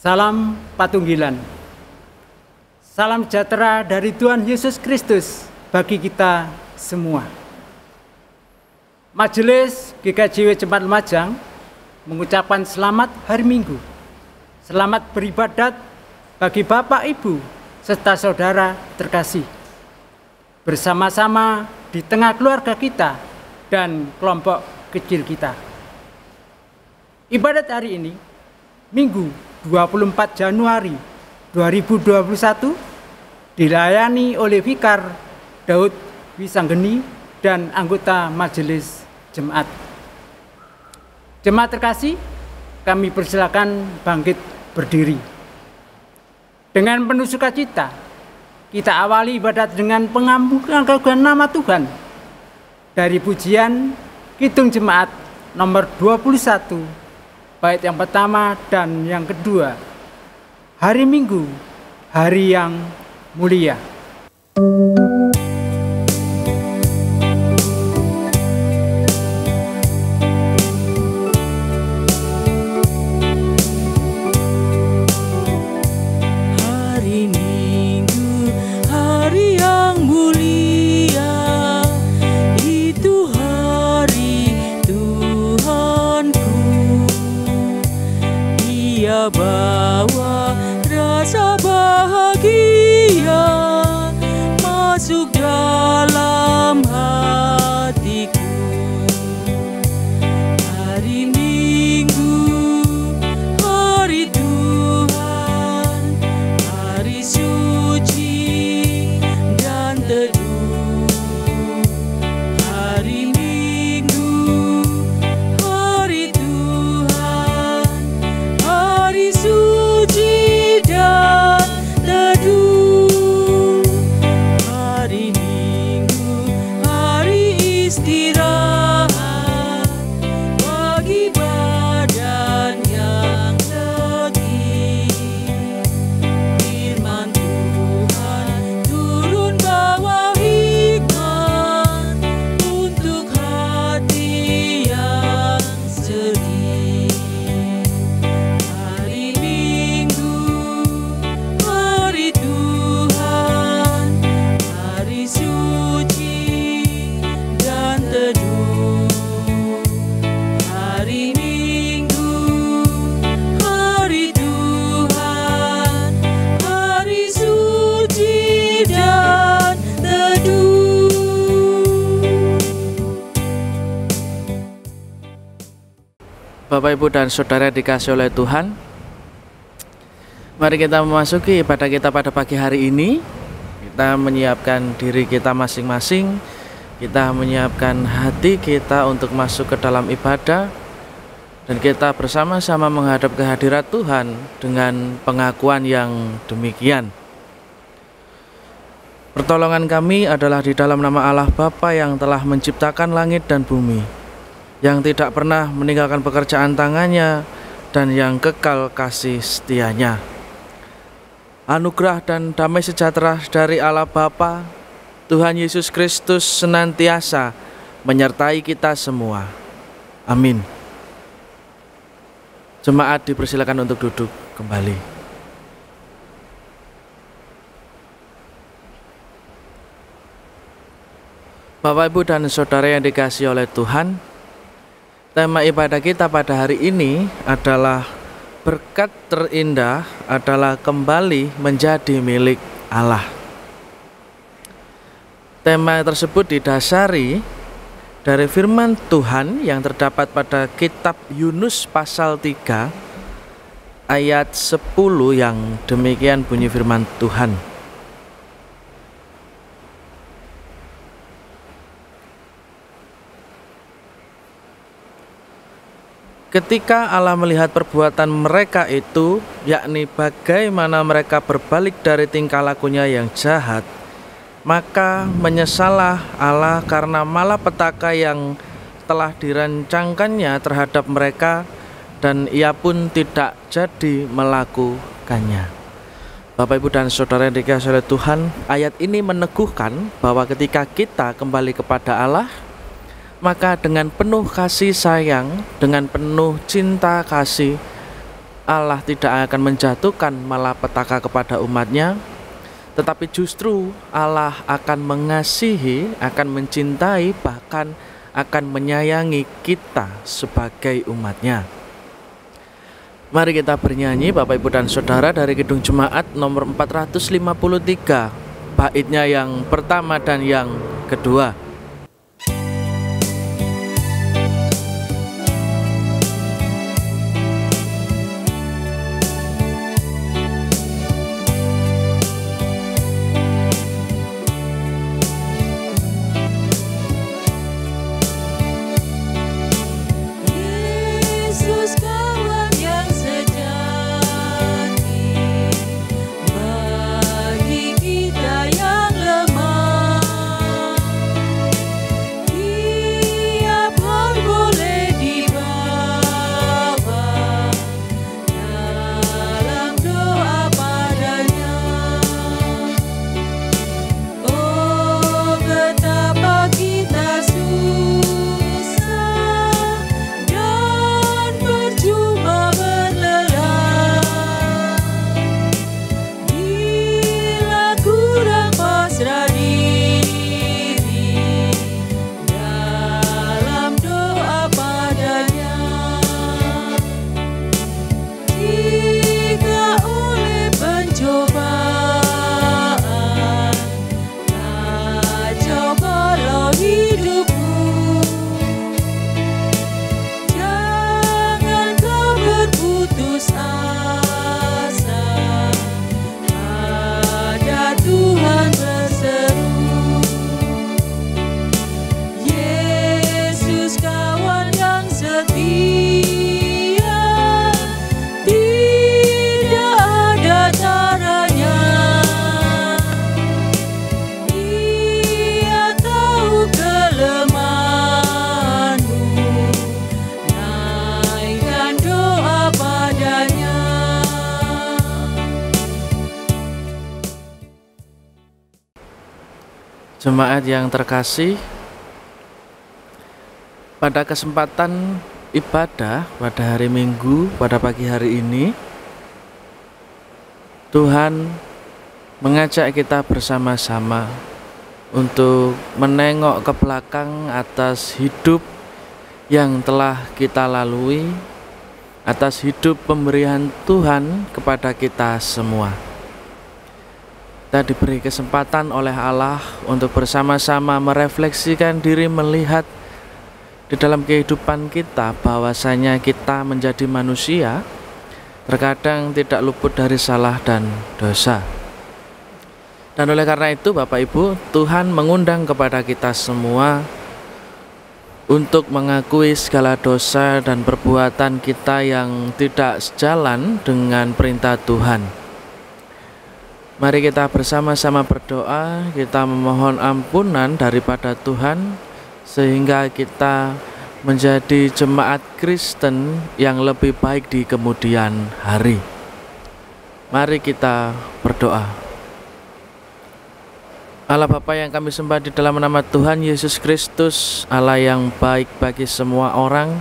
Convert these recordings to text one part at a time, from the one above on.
Salam Patunggilan. Salam sejahtera dari Tuhan Yesus Kristus bagi kita semua. Majelis GKJW Jemaat Lumajang mengucapkan selamat hari Minggu. Selamat beribadat bagi Bapak, Ibu, serta saudara terkasih. Bersama-sama di tengah keluarga kita dan kelompok kecil kita. Ibadat hari ini, Minggu 24 Januari 2021, dilayani oleh Vikar Daud Wisanggeni dan anggota Majelis Jemaat. Jemaat terkasih, kami persilakan bangkit berdiri. Dengan penuh sukacita, kita awali ibadat dengan pengagungan nama Tuhan dari pujian Kidung Jemaat nomor 21, bait yang pertama dan yang kedua. Hari Minggu, hari yang mulia. Bawa rasa bahagia masuk dalam hatiku. Hari Minggu, hari Tuhan, hari suci dan teduh. Hari Minggu, hari Tuhan, hari suci dan teduh. Hari Minggu, hari istirahat bagi badan yang letih. Firman Tuhan turun bawa hikmat untuk hati yang sedih. Hari Minggu, hari Tuhan, hari suci dan teduh. Hari Minggu, hari Tuhan, hari suci dan teduh. Bapak, Ibu, dan Saudara dikasih oleh Tuhan, mari kita memasuki ibadah kita pada pagi hari ini. Kita menyiapkan diri kita masing-masing, kita menyiapkan hati kita untuk masuk ke dalam ibadah, dan kita bersama-sama menghadap kehadirat Tuhan dengan pengakuan yang demikian. Pertolongan kami adalah di dalam nama Allah Bapa yang telah menciptakan langit dan bumi, yang tidak pernah meninggalkan pekerjaan tangannya, dan yang kekal kasih setianya. Anugerah dan damai sejahtera dari Allah Bapa, Tuhan Yesus Kristus senantiasa menyertai kita semua. Amin. Jemaat dipersilakan untuk duduk kembali. Bapak, Ibu, dan Saudara yang dikasihi oleh Tuhan, tema ibadah kita pada hari ini adalah berkat terindah adalah kembali menjadi milik Allah. Tema tersebut didasari dari firman Tuhan yang terdapat pada kitab Yunus pasal 3 ayat 10 yang demikian bunyi firman Tuhan. Ketika Allah melihat perbuatan mereka itu, yakni bagaimana mereka berbalik dari tingkah lakunya yang jahat, maka menyesallah Allah karena malapetaka yang telah dirancangkannya terhadap mereka, dan ia pun tidak jadi melakukannya. Bapak, Ibu, dan Saudara yang dikasihi oleh Tuhan, ayat ini meneguhkan bahwa ketika kita kembali kepada Allah, maka dengan penuh kasih sayang, dengan penuh cinta kasih, Allah tidak akan menjatuhkan malapetaka kepada umatnya, tetapi justru Allah akan mengasihi, akan mencintai, bahkan akan menyayangi kita sebagai umatnya. Mari kita bernyanyi Bapak Ibu dan Saudara dari Kidung Jemaat nomor 453, baitnya yang pertama dan yang kedua. Jemaat yang terkasih, pada kesempatan ibadah pada hari Minggu, pada pagi hari ini, Tuhan mengajak kita bersama-sama untuk menengok ke belakang atas hidup yang telah kita lalui, atas hidup pemberian Tuhan kepada kita semua. Kita diberi kesempatan oleh Allah untuk bersama-sama merefleksikan diri, melihat di dalam kehidupan kita bahwasanya kita menjadi manusia terkadang tidak luput dari salah dan dosa. Dan oleh karena itu Bapak Ibu, Tuhan mengundang kepada kita semua untuk mengakui segala dosa dan perbuatan kita yang tidak sejalan dengan perintah Tuhan. Mari kita bersama-sama berdoa, kita memohon ampunan daripada Tuhan, sehingga kita menjadi jemaat Kristen yang lebih baik di kemudian hari. Mari kita berdoa. Allah Bapa yang kami sembah di dalam nama Tuhan Yesus Kristus, Allah yang baik bagi semua orang,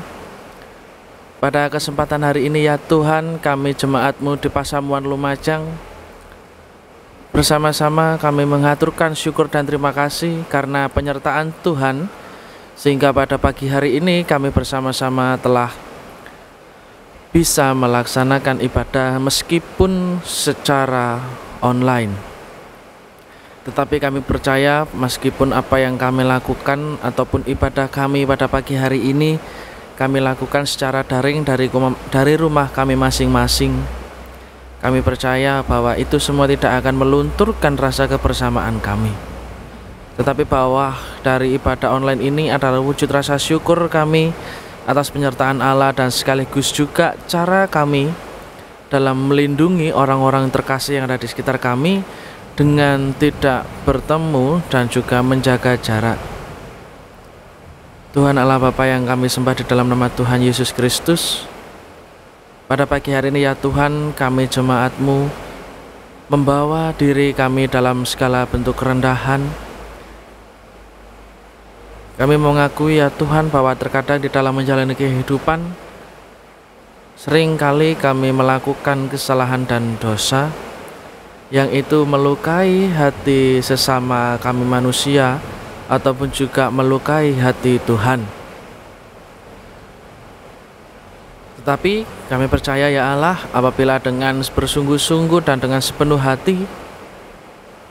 pada kesempatan hari ini ya Tuhan, kami jemaat-Mu di Pasamuan Lumajang, bersama-sama kami mengaturkan syukur dan terima kasih karena penyertaan Tuhan, sehingga pada pagi hari ini kami bersama-sama telah bisa melaksanakan ibadah meskipun secara online. Tetapi kami percaya meskipun apa yang kami lakukan ataupun ibadah kami pada pagi hari ini kami lakukan secara daring dari rumah kami masing-masing, kami percaya bahwa itu semua tidak akan melunturkan rasa kebersamaan kami. Tetapi bahwa dari ibadah online ini adalah wujud rasa syukur kami atas penyertaan Allah, dan sekaligus juga cara kami dalam melindungi orang-orang terkasih yang ada di sekitar kami dengan tidak bertemu dan juga menjaga jarak. Tuhan Allah Bapa yang kami sembah di dalam nama Tuhan Yesus Kristus, pada pagi hari ini ya Tuhan, kami jemaat-Mu membawa diri kami dalam segala bentuk kerendahan. Kami mengakui ya Tuhan bahwa terkadang di dalam menjalani kehidupan Seringkali kami melakukan kesalahan dan dosa yang itu melukai hati sesama kami manusia ataupun juga melukai hati Tuhan. Tetapi kami percaya ya Allah, apabila dengan bersungguh-sungguh dan dengan sepenuh hati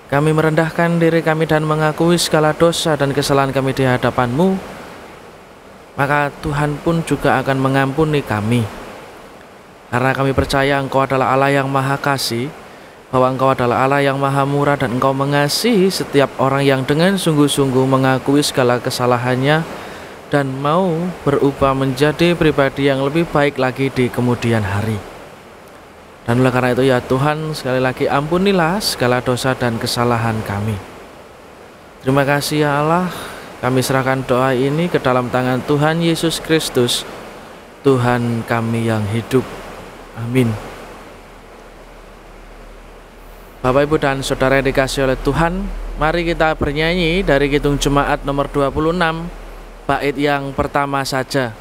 kami merendahkan diri kami dan mengakui segala dosa dan kesalahan kami di hadapan-Mu, maka Tuhan pun juga akan mengampuni kami. Karena kami percaya Engkau adalah Allah yang Maha Kasih, bahwa Engkau adalah Allah yang Maha Murah, dan Engkau mengasihi setiap orang yang dengan sungguh-sungguh mengakui segala kesalahannya dan mau berubah menjadi pribadi yang lebih baik lagi di kemudian hari. Dan oleh karena itu ya Tuhan, sekali lagi ampunilah segala dosa dan kesalahan kami. Terima kasih ya Allah, kami serahkan doa ini ke dalam tangan Tuhan Yesus Kristus, Tuhan kami yang hidup. Amin. Bapak, Ibu, dan Saudara yang dikasihi oleh Tuhan, mari kita bernyanyi dari Kidung Jemaat nomor 26, bait yang pertama saja.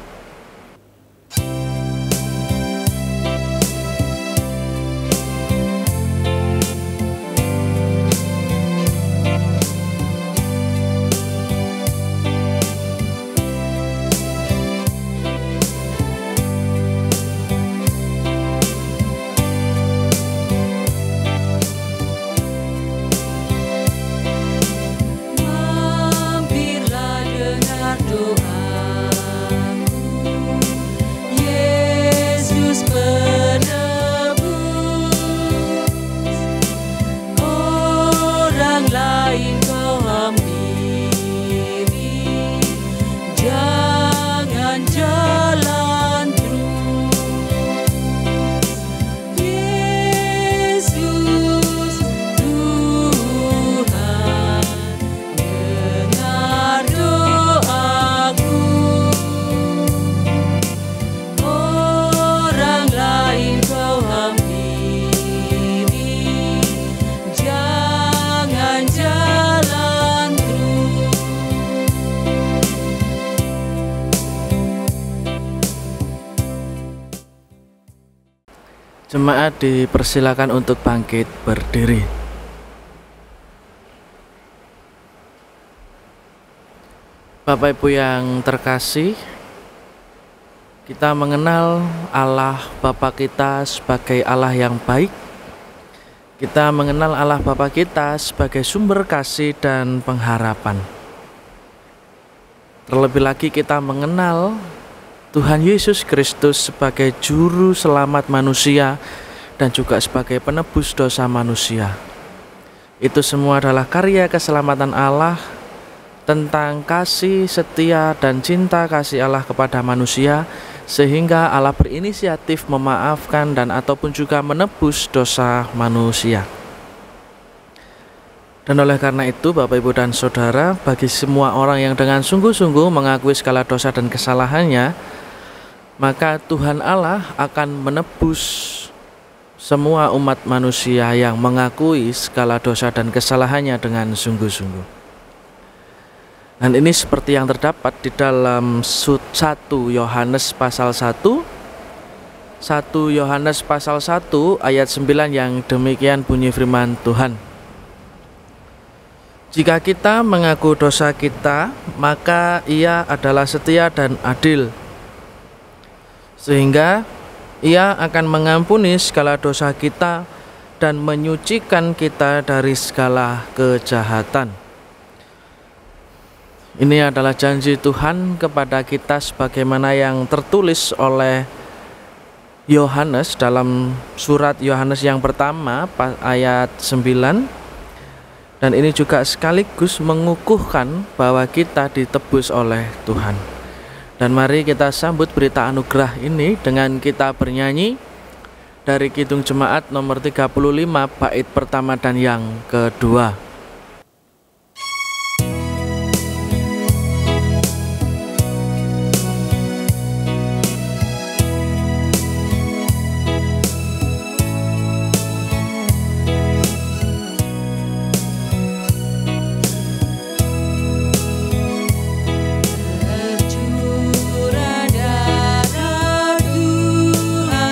Mampirlah dengar doaku, Yesus penebus. Orang lain kau hampiri, jangan jalan terus. Yesus Tuhan, dengar doaku. Orang lain kau hampiri, jangan jalan terus. Jemaat dipersilakan untuk bangkit berdiri. Bapak Ibu yang terkasih, kita mengenal Allah Bapa kita sebagai Allah yang baik. Kita mengenal Allah Bapa kita sebagai sumber kasih dan pengharapan. Terlebih lagi kita mengenal Tuhan Yesus Kristus sebagai juru selamat manusia dan juga sebagai penebus dosa manusia. Itu semua adalah karya keselamatan Allah tentang kasih, setia, dan cinta kasih Allah kepada manusia, sehingga Allah berinisiatif memaafkan dan ataupun juga menebus dosa manusia. Dan oleh karena itu Bapak, Ibu, dan Saudara, bagi semua orang yang dengan sungguh-sungguh mengakui segala dosa dan kesalahannya, maka Tuhan Allah akan menebus semua umat manusia yang mengakui segala dosa dan kesalahannya dengan sungguh-sungguh. Dan ini seperti yang terdapat di dalam 1 Yohanes pasal 1, 1 Yohanes pasal 1 ayat 9 yang demikian bunyi firman Tuhan. Jika kita mengaku dosa kita, maka Ia adalah setia dan adil, sehingga Ia akan mengampuni segala dosa kita dan menyucikan kita dari segala kejahatan. Ini adalah janji Tuhan kepada kita sebagaimana yang tertulis oleh Yohanes dalam surat Yohanes yang pertama ayat 9. Dan ini juga sekaligus mengukuhkan bahwa kita ditebus oleh Tuhan. Dan mari kita sambut berita anugerah ini dengan kita bernyanyi dari Kidung Jemaat nomor 35 bait pertama dan yang kedua. Tercurah darah Tuhan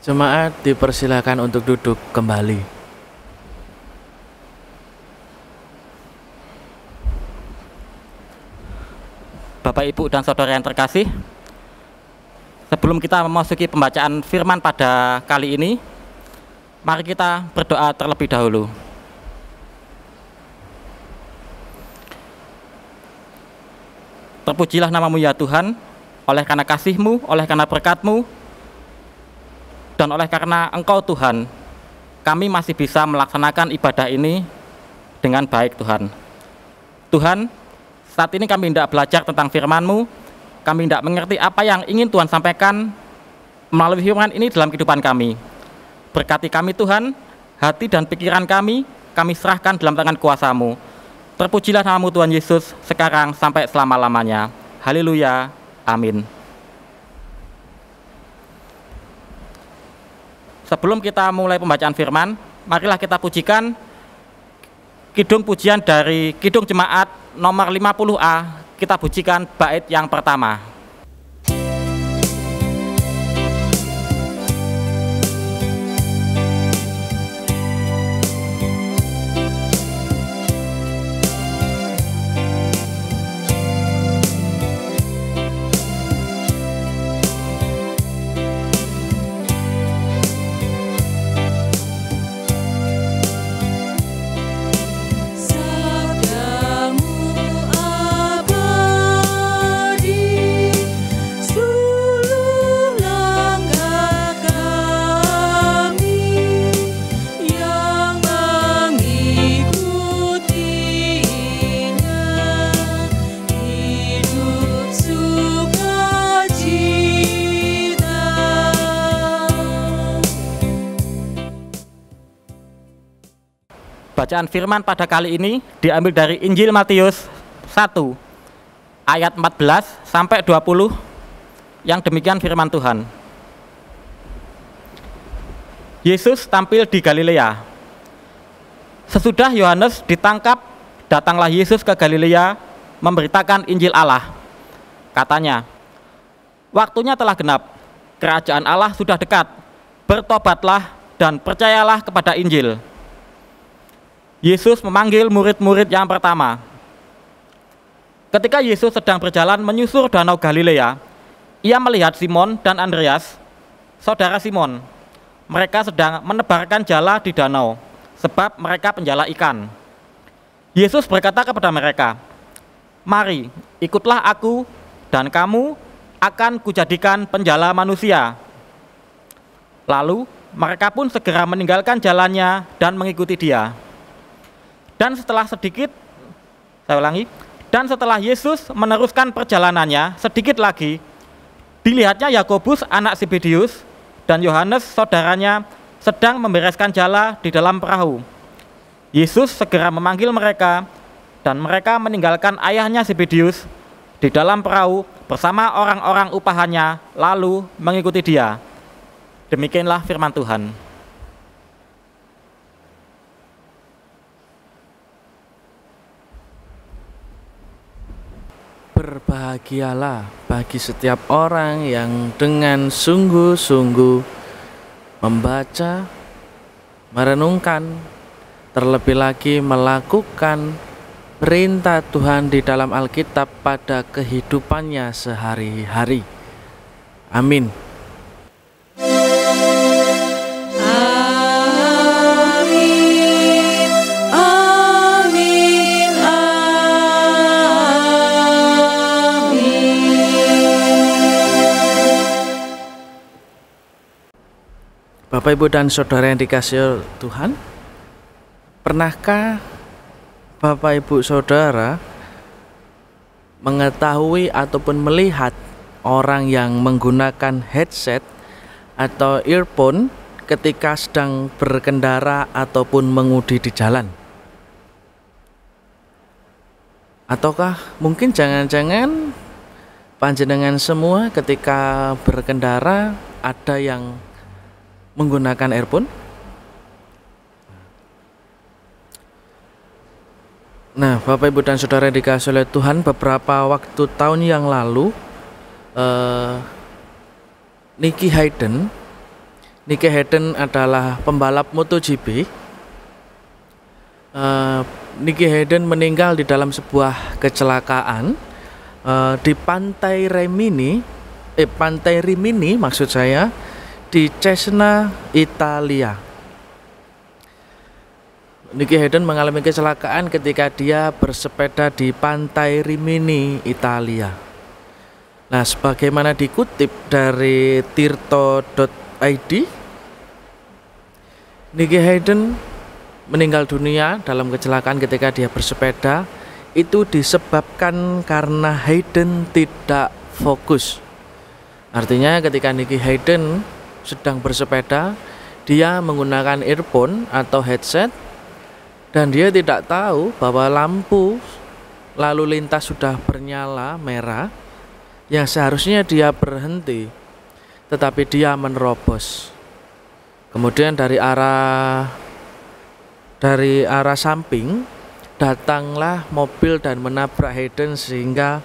Jemaat dipersilakan untuk duduk kembali. Bapak, Ibu, dan Saudara yang terkasih, sebelum kita memasuki pembacaan firman pada kali ini, mari kita berdoa terlebih dahulu. Terpujilah nama-Mu ya Tuhan, oleh karena kasih-Mu, oleh karena berkat-Mu, dan oleh karena Engkau Tuhan, kami masih bisa melaksanakan ibadah ini dengan baik Tuhan. Tuhan, saat ini kami hendak belajar tentang firman-Mu, kami hendak mengerti apa yang ingin Tuhan sampaikan melalui firman ini dalam kehidupan kami. Berkati kami Tuhan, hati dan pikiran kami serahkan dalam tangan kuasa-Mu. Terpujilah nama-Mu Tuhan Yesus, sekarang sampai selama-lamanya. Haleluya, amin. Sebelum kita mulai pembacaan firman, marilah kita pujikan kidung pujian dari Kidung Jemaat nomor 50A. Kita pujikan bait yang pertama. Bacaan firman pada kali ini diambil dari Injil Matius 1 ayat 14 sampai 20 yang demikian firman Tuhan. Yesus tampil di Galilea. Sesudah Yohanes ditangkap, datanglah Yesus ke Galilea memberitakan Injil Allah. Katanya, waktunya telah genap, kerajaan Allah sudah dekat, bertobatlah dan percayalah kepada Injil. Yesus memanggil murid-murid yang pertama. Ketika Yesus sedang berjalan menyusur danau Galilea, ia melihat Simon dan Andreas, saudara Simon. Mereka sedang menebarkan jala di danau, sebab mereka penjala ikan. Yesus berkata kepada mereka, "Mari, ikutlah aku, dan kamu akan kujadikan penjala manusia." Lalu mereka pun segera meninggalkan jalannya dan mengikuti dia. Dan setelah Yesus meneruskan perjalanannya sedikit lagi, dilihatnya Yakobus anak Zebedius dan Yohanes saudaranya sedang membereskan jala di dalam perahu. Yesus segera memanggil mereka, dan mereka meninggalkan ayahnya Zebedius di dalam perahu bersama orang-orang upahannya, lalu mengikuti dia. Demikianlah firman Tuhan. Berbahagialah bagi setiap orang yang dengan sungguh-sungguh membaca, merenungkan, terlebih lagi melakukan perintah Tuhan di dalam Alkitab pada kehidupannya sehari-hari. Amin. Bapak, Ibu, dan Saudara yang dikasihi Tuhan, pernahkah Bapak, Ibu, Saudara mengetahui ataupun melihat orang yang menggunakan headset atau earphone ketika sedang berkendara ataupun mengemudi di jalan? Ataukah mungkin jangan-jangan panjenengan semua ketika berkendara ada yang menggunakan earphone? Nah, Bapak, Ibu, dan Saudara dikasihi oleh Tuhan, beberapa waktu tahun yang lalu Nicky Hayden Nicky Hayden adalah pembalap MotoGP. Nicky Hayden meninggal di dalam sebuah kecelakaan di Pantai Rimini maksud saya, di Cesena, Italia. Nicky Hayden mengalami kecelakaan ketika dia bersepeda di Pantai Rimini, Italia. Nah, sebagaimana dikutip dari tirto.id, Nicky Hayden meninggal dunia dalam kecelakaan ketika dia bersepeda. Itu disebabkan karena Hayden tidak fokus. Artinya ketika Nicky Hayden sedang bersepeda, dia menggunakan earphone atau headset dan dia tidak tahu bahwa lampu lalu lintas sudah bernyala merah yang seharusnya dia berhenti, tetapi dia menerobos. Kemudian dari arah samping datanglah mobil dan menabrak Hayden sehingga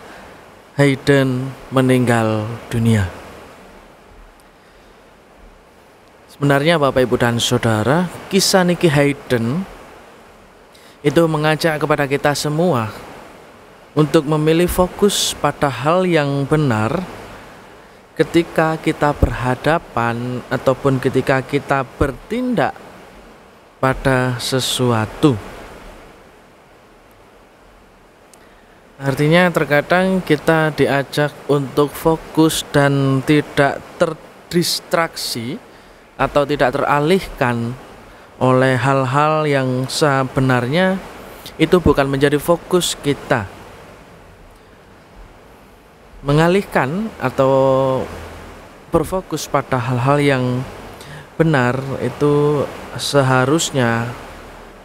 Hayden meninggal dunia. Sebenarnya Bapak Ibu dan Saudara, kisah Nicky Hayden itu mengajak kepada kita semua untuk memilih fokus pada hal yang benar ketika kita berhadapan ataupun ketika kita bertindak pada sesuatu. Artinya terkadang kita diajak untuk fokus dan tidak terdistraksi atau tidak teralihkan oleh hal-hal yang sebenarnya itu bukan menjadi fokus kita. Mengalihkan atau berfokus pada hal-hal yang benar itu seharusnya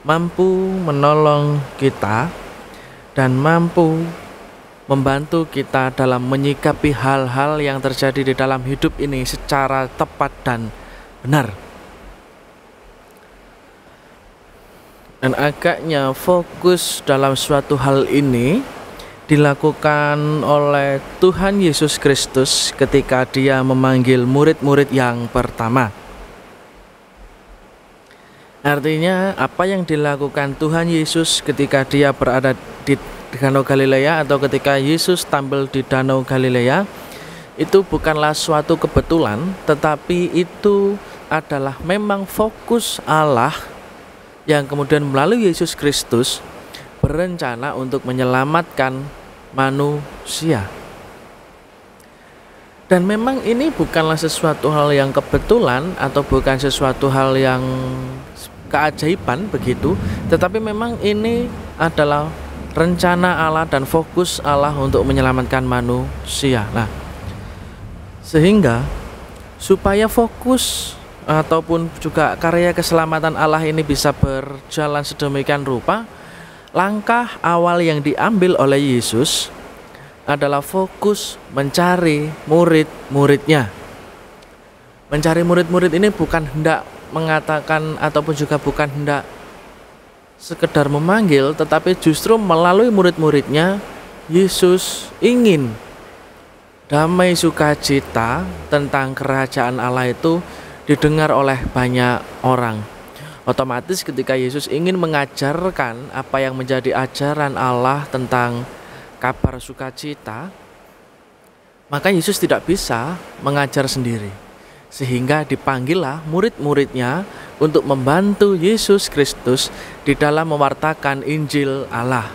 mampu menolong kita dan mampu membantu kita dalam menyikapi hal-hal yang terjadi di dalam hidup ini secara tepat dan benar. Dan agaknya fokus dalam suatu hal ini dilakukan oleh Tuhan Yesus Kristus ketika Dia memanggil murid-murid yang pertama. Artinya apa yang dilakukan Tuhan Yesus ketika Dia berada di Danau Galilea atau ketika Yesus tampil di Danau Galilea itu bukanlah suatu kebetulan, tetapi itu adalah memang fokus Allah yang kemudian melalui Yesus Kristus berencana untuk menyelamatkan manusia. Dan memang ini bukanlah sesuatu hal yang kebetulan atau bukan sesuatu hal yang keajaiban begitu, tetapi memang ini adalah rencana Allah dan fokus Allah untuk menyelamatkan manusia. Nah, sehingga supaya fokus ataupun juga karya keselamatan Allah ini bisa berjalan sedemikian rupa, langkah awal yang diambil oleh Yesus adalah fokus mencari murid-muridnya. Mencari murid-murid ini bukan hendak mengatakan ataupun juga bukan hendak sekedar memanggil, tetapi justru melalui murid-muridnya Yesus ingin damai sukacita tentang kerajaan Allah itu didengar oleh banyak orang. Otomatis ketika Yesus ingin mengajarkan apa yang menjadi ajaran Allah tentang kabar sukacita, maka Yesus tidak bisa mengajar sendiri. Sehingga dipanggillah murid-muridnya untuk membantu Yesus Kristus di dalam mewartakan Injil Allah.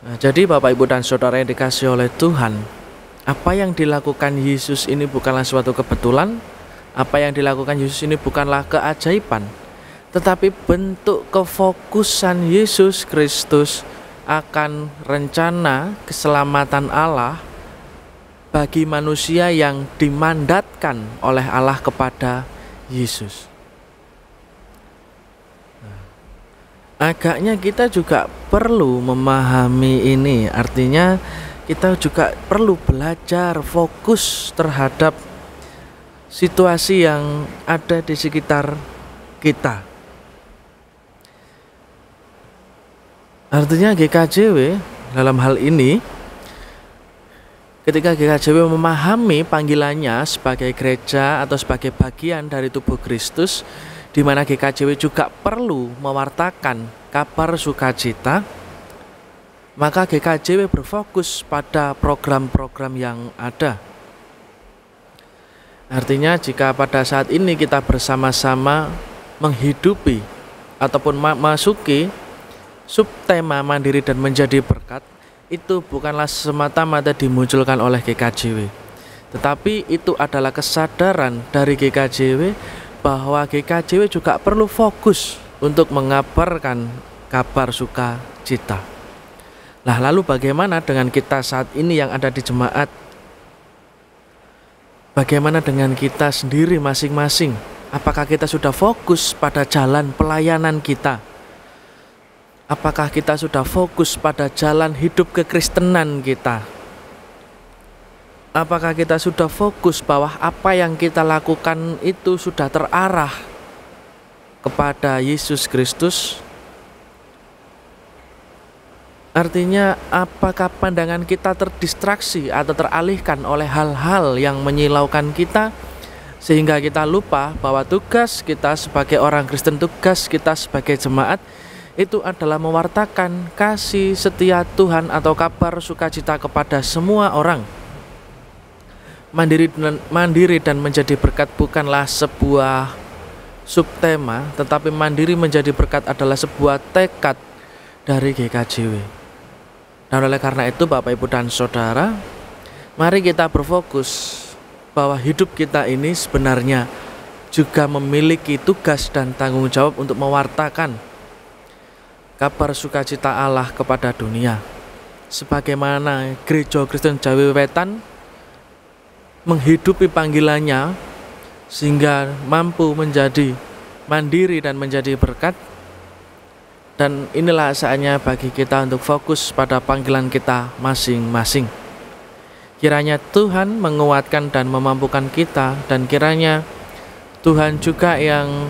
Nah, jadi Bapak Ibu dan Saudara yang dikasihi oleh Tuhan, apa yang dilakukan Yesus ini bukanlah suatu kebetulan, apa yang dilakukan Yesus ini bukanlah keajaiban, tetapi bentuk kefokusan Yesus Kristus akan rencana keselamatan Allah bagi manusia yang dimandatkan oleh Allah kepada Yesus. Agaknya kita juga perlu memahami ini, artinya kita juga perlu belajar fokus terhadap situasi yang ada di sekitar kita. Artinya GKJW dalam hal ini ketika GKJW memahami panggilannya sebagai gereja atau sebagai bagian dari tubuh Kristus, di mana GKJW juga perlu mewartakan kabar sukacita, maka GKJW berfokus pada program-program yang ada. Artinya jika pada saat ini kita bersama-sama menghidupi ataupun masuki subtema mandiri dan menjadi berkat, itu bukanlah semata-mata dimunculkan oleh GKJW, tetapi itu adalah kesadaran dari GKJW bahwa GKJW juga perlu fokus untuk mengabarkan kabar sukacita. Nah, lalu bagaimana dengan kita saat ini yang ada di jemaat? Bagaimana dengan kita sendiri masing-masing? Apakah kita sudah fokus pada jalan pelayanan kita? Apakah kita sudah fokus pada jalan hidup kekristenan kita? Apakah kita sudah fokus bahwa apa yang kita lakukan itu sudah terarah kepada Yesus Kristus? Artinya, apakah pandangan kita terdistraksi atau teralihkan oleh hal-hal yang menyilaukan kita, sehingga kita lupa bahwa tugas kita sebagai orang Kristen, tugas kita sebagai jemaat itu adalah mewartakan kasih setia Tuhan atau kabar sukacita kepada semua orang. Mandiri dan menjadi berkat bukanlah sebuah subtema, tetapi mandiri menjadi berkat adalah sebuah tekad dari GKJW. Dan oleh karena itu, Bapak, Ibu, dan Saudara, mari kita berfokus bahwa hidup kita ini sebenarnya juga memiliki tugas dan tanggung jawab untuk mewartakan kabar sukacita Allah kepada dunia. Sebagaimana Gereja Kristen Jawi Wetan menghidupi panggilannya sehingga mampu menjadi mandiri dan menjadi berkat. Dan inilah saatnya bagi kita untuk fokus pada panggilan kita masing-masing. Kiranya Tuhan menguatkan dan memampukan kita, dan kiranya Tuhan juga yang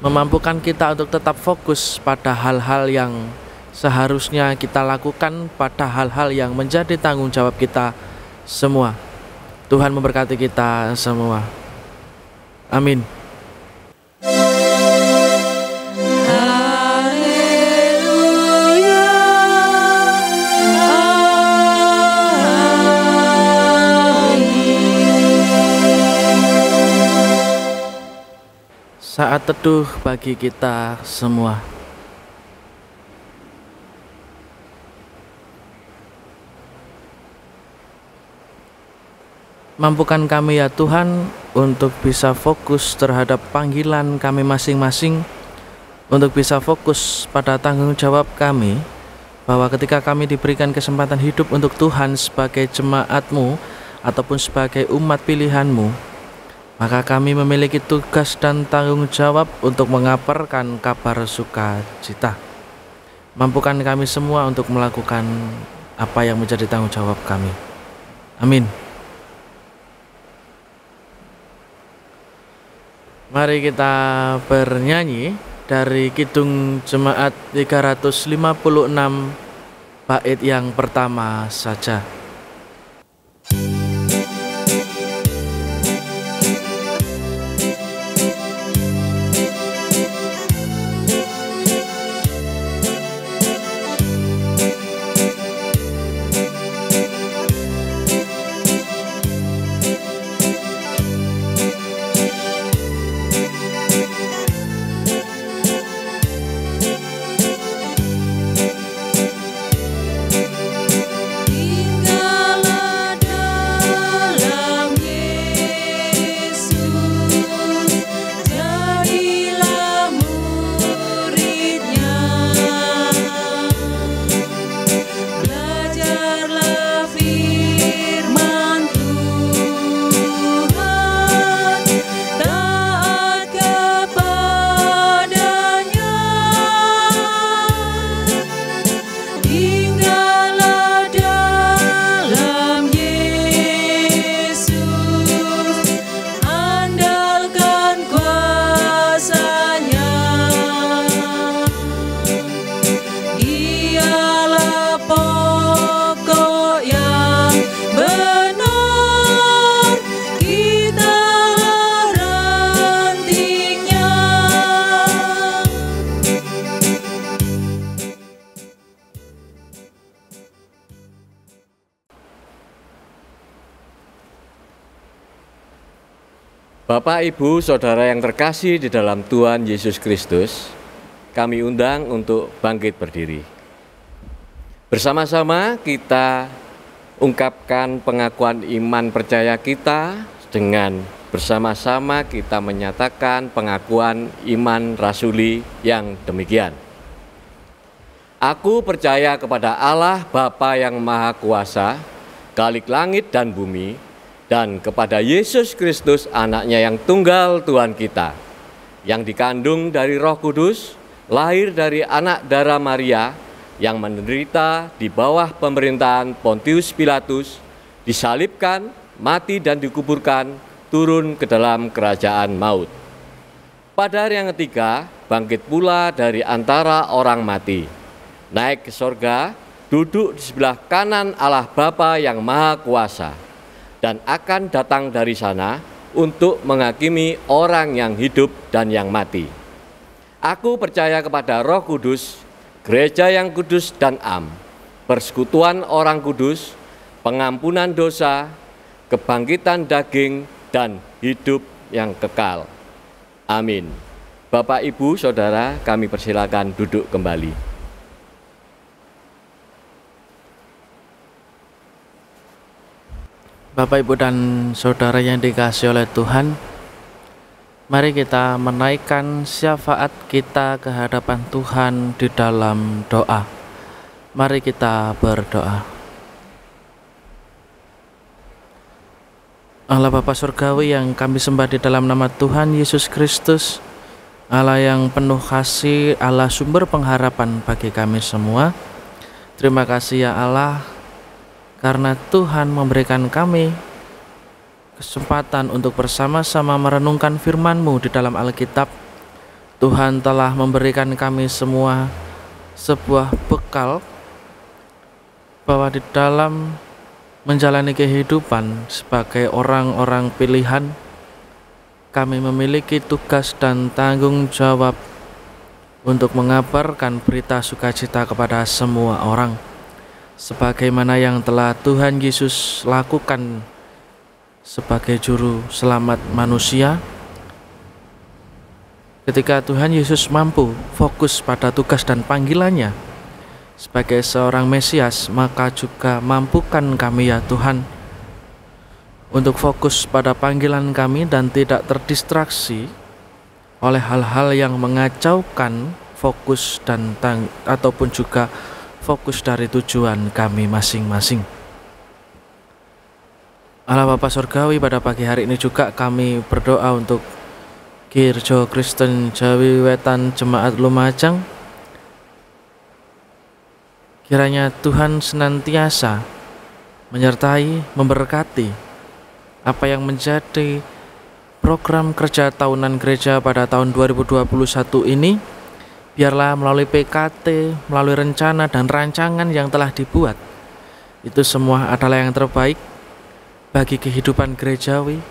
memampukan kita untuk tetap fokus pada hal-hal yang seharusnya kita lakukan, pada hal-hal yang menjadi tanggung jawab kita semua. Tuhan memberkati kita semua. Amin. Saat teduh bagi kita semua. Mampukan kami ya Tuhan untuk bisa fokus terhadap panggilan kami masing-masing, untuk bisa fokus pada tanggung jawab kami, bahwa ketika kami diberikan kesempatan hidup untuk Tuhan sebagai jemaat-Mu ataupun sebagai umat pilihan-Mu, maka kami memiliki tugas dan tanggung jawab untuk mengabarkan kabar sukacita. Mampukan kami semua untuk melakukan apa yang menjadi tanggung jawab kami. Amin. Mari kita bernyanyi dari Kidung Jemaat 356 bait yang pertama saja. Hingga Bapak, Ibu, Saudara yang terkasih di dalam Tuhan Yesus Kristus, kami undang untuk bangkit berdiri. Bersama-sama kita ungkapkan pengakuan iman percaya kita dengan bersama-sama kita menyatakan pengakuan iman rasuli yang demikian. Aku percaya kepada Allah Bapa yang Maha Kuasa, Khalik langit dan bumi, dan kepada Yesus Kristus anaknya yang tunggal Tuhan kita, yang dikandung dari Roh Kudus, lahir dari anak darah Maria, yang menderita di bawah pemerintahan Pontius Pilatus, disalibkan, mati dan dikuburkan, turun ke dalam kerajaan maut. Pada hari yang ketiga, bangkit pula dari antara orang mati, naik ke sorga, duduk di sebelah kanan Allah Bapa yang Maha Kuasa, dan akan datang dari sana untuk menghakimi orang yang hidup dan yang mati. Aku percaya kepada Roh Kudus, gereja yang kudus dan am, persekutuan orang kudus, pengampunan dosa, kebangkitan daging, dan hidup yang kekal. Amin. Bapak, Ibu, Saudara, kami persilakan duduk kembali. Bapak, Ibu, dan Saudara yang dikasihi oleh Tuhan, mari kita menaikkan syafaat kita ke hadapan Tuhan di dalam doa. Mari kita berdoa. Allah Bapa Surgawi yang kami sembah di dalam nama Tuhan Yesus Kristus, Allah yang penuh kasih, Allah sumber pengharapan bagi kami semua. Terima kasih ya Allah, karena Tuhan memberikan kami kesempatan untuk bersama-sama merenungkan firman-Mu di dalam Alkitab. Tuhan telah memberikan kami semua sebuah bekal bahwa di dalam menjalani kehidupan sebagai orang-orang pilihan, kami memiliki tugas dan tanggung jawab untuk mengabarkan berita sukacita kepada semua orang, sebagaimana yang telah Tuhan Yesus lakukan sebagai juru selamat manusia. Ketika Tuhan Yesus mampu fokus pada tugas dan panggilannya sebagai seorang Mesias, maka juga mampukan kami ya Tuhan untuk fokus pada panggilan kami dan tidak terdistraksi oleh hal-hal yang mengacaukan fokus dan ataupun juga fokus dari tujuan kami masing-masing. Allah Bapa Surgawi, pada pagi hari ini juga kami berdoa untuk Gereja Kristen Jawi Wetan Jemaat Lumajang. Kiranya Tuhan senantiasa menyertai, memberkati apa yang menjadi program kerja tahunan gereja pada tahun 2021 ini. Biarlah melalui PKT, melalui rencana dan rancangan yang telah dibuat, itu semua adalah yang terbaik bagi kehidupan gerejawi,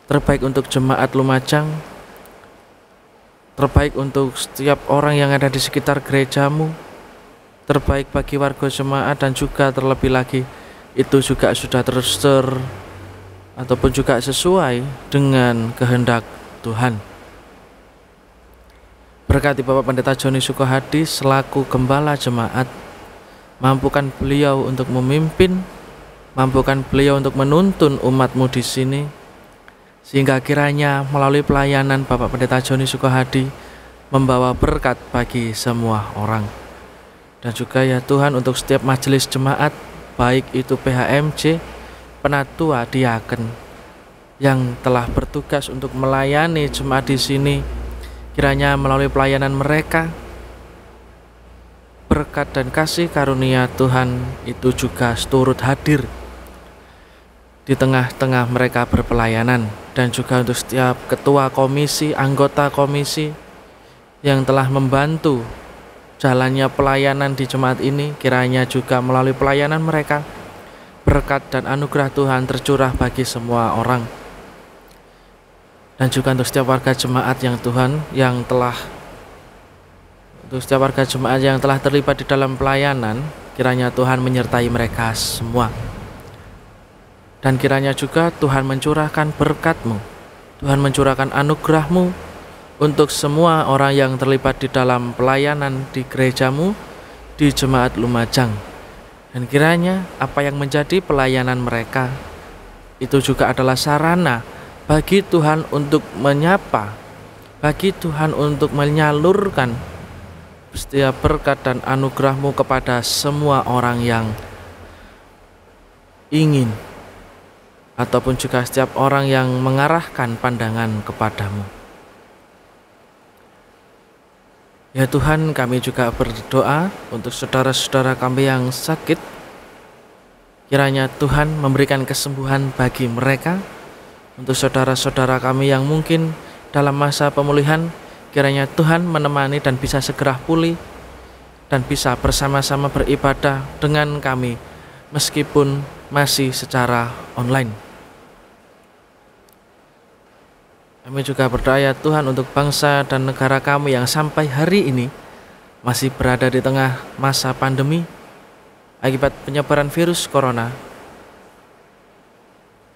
terbaik untuk jemaat Lumajang, terbaik untuk setiap orang yang ada di sekitar gerejamu, terbaik bagi warga jemaat, dan juga terlebih lagi itu juga sudah ataupun juga sesuai dengan kehendak Tuhan. Berkati Bapak Pendeta Joni Sukohadi selaku gembala jemaat, mampukan beliau untuk memimpin, mampukan beliau untuk menuntun umat-Mu di sini, sehingga kiranya melalui pelayanan Bapak Pendeta Joni Sukohadi membawa berkat bagi semua orang. Dan juga ya Tuhan, untuk setiap majelis jemaat, baik itu PHMJ, penatua, diaken yang telah bertugas untuk melayani jemaat di sini, kiranya melalui pelayanan mereka berkat dan kasih karunia Tuhan itu juga turut hadir di tengah-tengah mereka berpelayanan. Dan juga untuk setiap ketua komisi, anggota komisi yang telah membantu jalannya pelayanan di jemaat ini, kiranya juga melalui pelayanan mereka berkat dan anugerah Tuhan tercurah bagi semua orang. Dan juga untuk setiap warga jemaat yang Tuhan untuk setiap warga jemaat yang telah terlibat di dalam pelayanan, kiranya Tuhan menyertai mereka semua. Dan kiranya juga Tuhan mencurahkan berkat-Mu Tuhan mencurahkan anugerah-Mu untuk semua orang yang terlibat di dalam pelayanan di gereja-Mu, di Jemaat Lumajang. Dan kiranya apa yang menjadi pelayanan mereka itu juga adalah sarana bagi Tuhan untuk menyapa, bagi Tuhan untuk menyalurkan setiap berkat dan anugerah-Mu kepada semua orang yang ingin, ataupun juga setiap orang yang mengarahkan pandangan kepadamu. Ya Tuhan, kami juga berdoa untuk saudara-saudara kami yang sakit. Kiranya Tuhan memberikan kesembuhan bagi mereka. Untuk saudara-saudara kami yang mungkin dalam masa pemulihan, kiranya Tuhan menemani dan bisa segera pulih dan bisa bersama-sama beribadah dengan kami meskipun masih secara online. Kami juga berdoa ya Tuhan untuk bangsa dan negara kami yang sampai hari ini masih berada di tengah masa pandemi akibat penyebaran virus corona.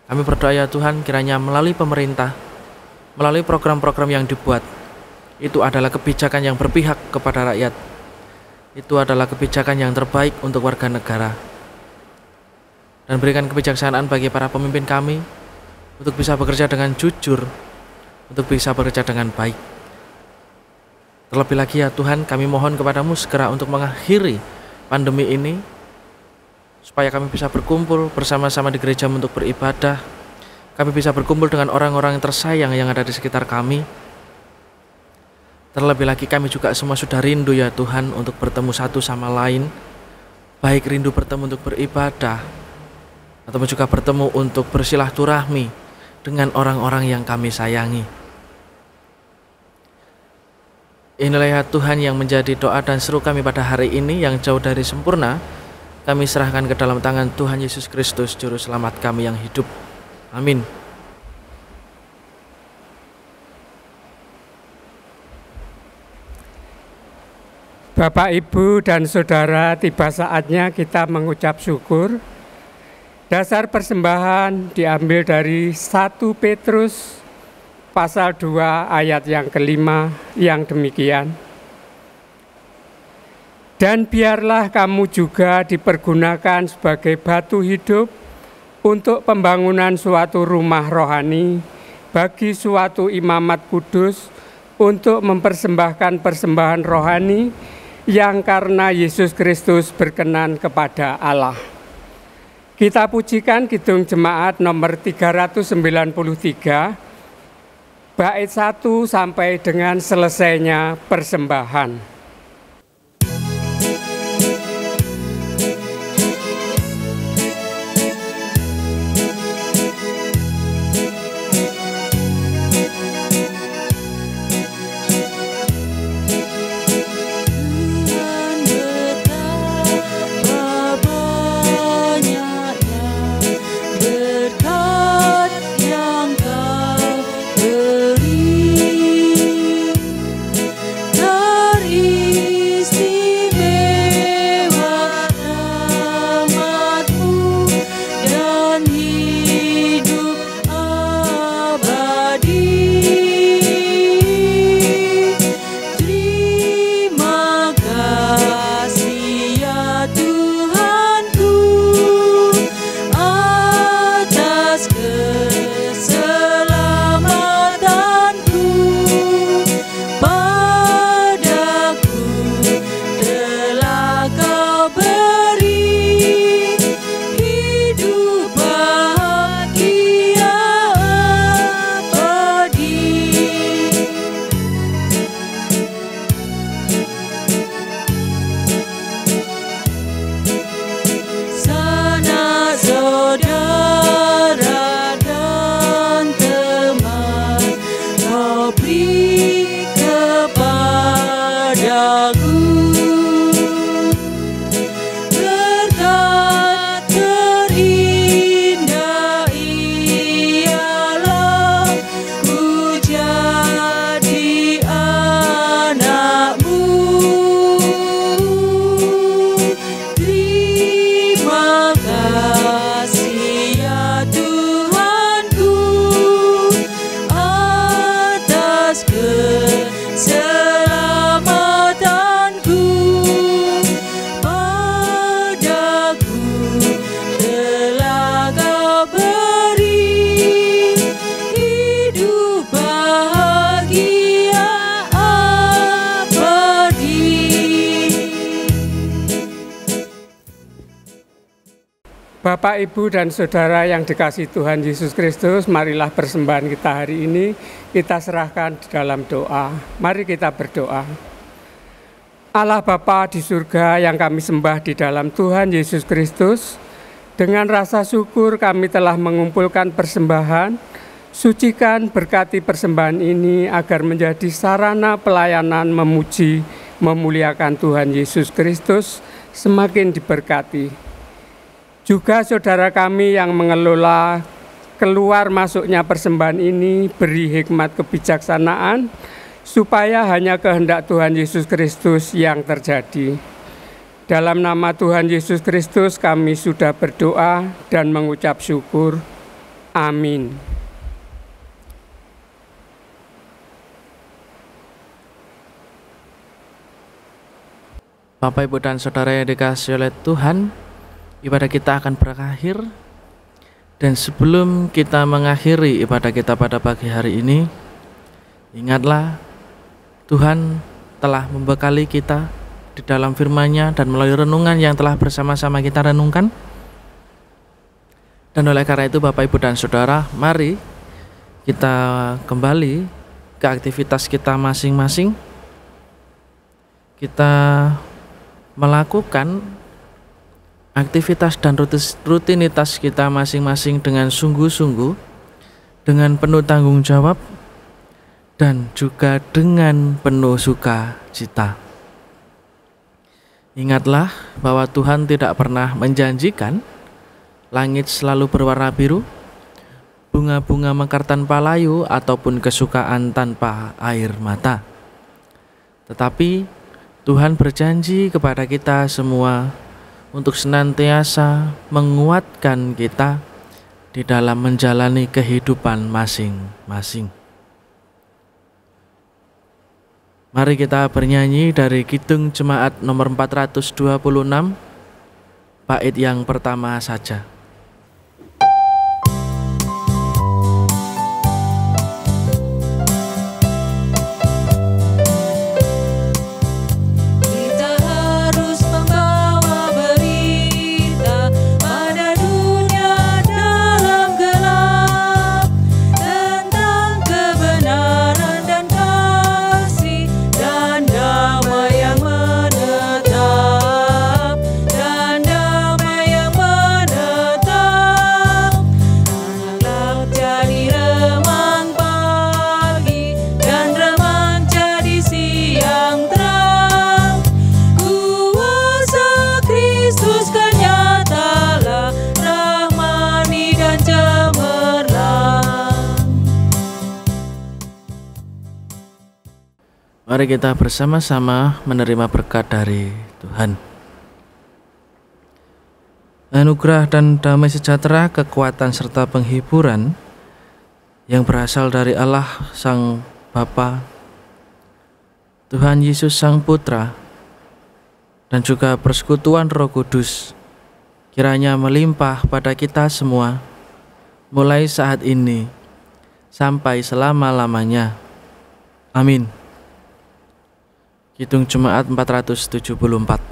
Kami berdoa ya Tuhan, kiranya melalui pemerintah, melalui program-program yang dibuat, itu adalah kebijakan yang berpihak kepada rakyat. Itu adalah kebijakan yang terbaik untuk warga negara. Dan berikan kebijaksanaan bagi para pemimpin kami untuk bisa bekerja dengan jujur, untuk bisa bekerja dengan baik. Terlebih lagi ya Tuhan, kami mohon kepadamu segera untuk mengakhiri pandemi ini, supaya kami bisa berkumpul bersama-sama di gereja untuk beribadah. Kami bisa berkumpul dengan orang-orang yang tersayang yang ada di sekitar kami. Terlebih lagi kami juga semua sudah rindu ya Tuhan untuk bertemu satu sama lain, baik rindu bertemu untuk beribadah, ataupun juga bertemu untuk bersilaturahmi dengan orang-orang yang kami sayangi. Inilah ya Tuhan yang menjadi doa dan seru kami pada hari ini yang jauh dari sempurna. Kami serahkan ke dalam tangan Tuhan Yesus Kristus, Juru Selamat kami yang hidup. Amin. Bapak, Ibu, dan Saudara, tiba saatnya kita mengucap syukur. Dasar persembahan diambil dari 1 Petrus pasal 2 ayat yang kelima yang demikian. Dan biarlah kamu juga dipergunakan sebagai batu hidup untuk pembangunan suatu rumah rohani bagi suatu imamat kudus untuk mempersembahkan persembahan rohani yang karena Yesus Kristus berkenan kepada Allah. Kita pujikan Kidung Jemaat nomor 393, bait 1 sampai dengan selesainya persembahan. Dari Bapak, Ibu, dan Saudara yang dikasihi Tuhan Yesus Kristus, marilah persembahan kita hari ini kita serahkan di dalam doa. Mari kita berdoa. Allah Bapa di surga yang kami sembah di dalam Tuhan Yesus Kristus, dengan rasa syukur kami telah mengumpulkan persembahan. Sucikan, berkati persembahan ini agar menjadi sarana pelayanan memuji, memuliakan Tuhan Yesus Kristus, semakin diberkati. Juga saudara kami yang mengelola keluar masuknya persembahan ini, beri hikmat kebijaksanaan, supaya hanya kehendak Tuhan Yesus Kristus yang terjadi. Dalam nama Tuhan Yesus Kristus kami sudah berdoa dan mengucap syukur. Amin. Bapak, Ibu, dan Saudara yang dikasihi oleh Tuhan, ibadah kita akan berakhir. Dan sebelum kita mengakhiri ibadah kita pada pagi hari ini, ingatlah Tuhan telah membekali kita di dalam firman-Nya dan melalui renungan yang telah bersama-sama kita renungkan. Dan oleh karena itu Bapak, Ibu, dan Saudara, mari kita kembali ke aktivitas kita masing-masing. Kita melakukan aktivitas dan rutinitas kita masing-masing dengan sungguh-sungguh, dengan penuh tanggung jawab, dan juga dengan penuh sukacita. Ingatlah bahwa Tuhan tidak pernah menjanjikan langit selalu berwarna biru, bunga-bunga mekar tanpa layu, ataupun kesukaan tanpa air mata. Tetapi Tuhan berjanji kepada kita semua untuk senantiasa menguatkan kita di dalam menjalani kehidupan masing-masing. Mari kita bernyanyi dari Kidung Jemaat nomor 426, bait yang pertama saja. Mari kita bersama-sama menerima berkat dari Tuhan. Anugerah dan damai sejahtera, kekuatan serta penghiburan yang berasal dari Allah Sang Bapa, Tuhan Yesus Sang Putra, dan juga persekutuan Roh Kudus kiranya melimpah pada kita semua, mulai saat ini sampai selama-lamanya. Amin. Kidung Jemaat 474.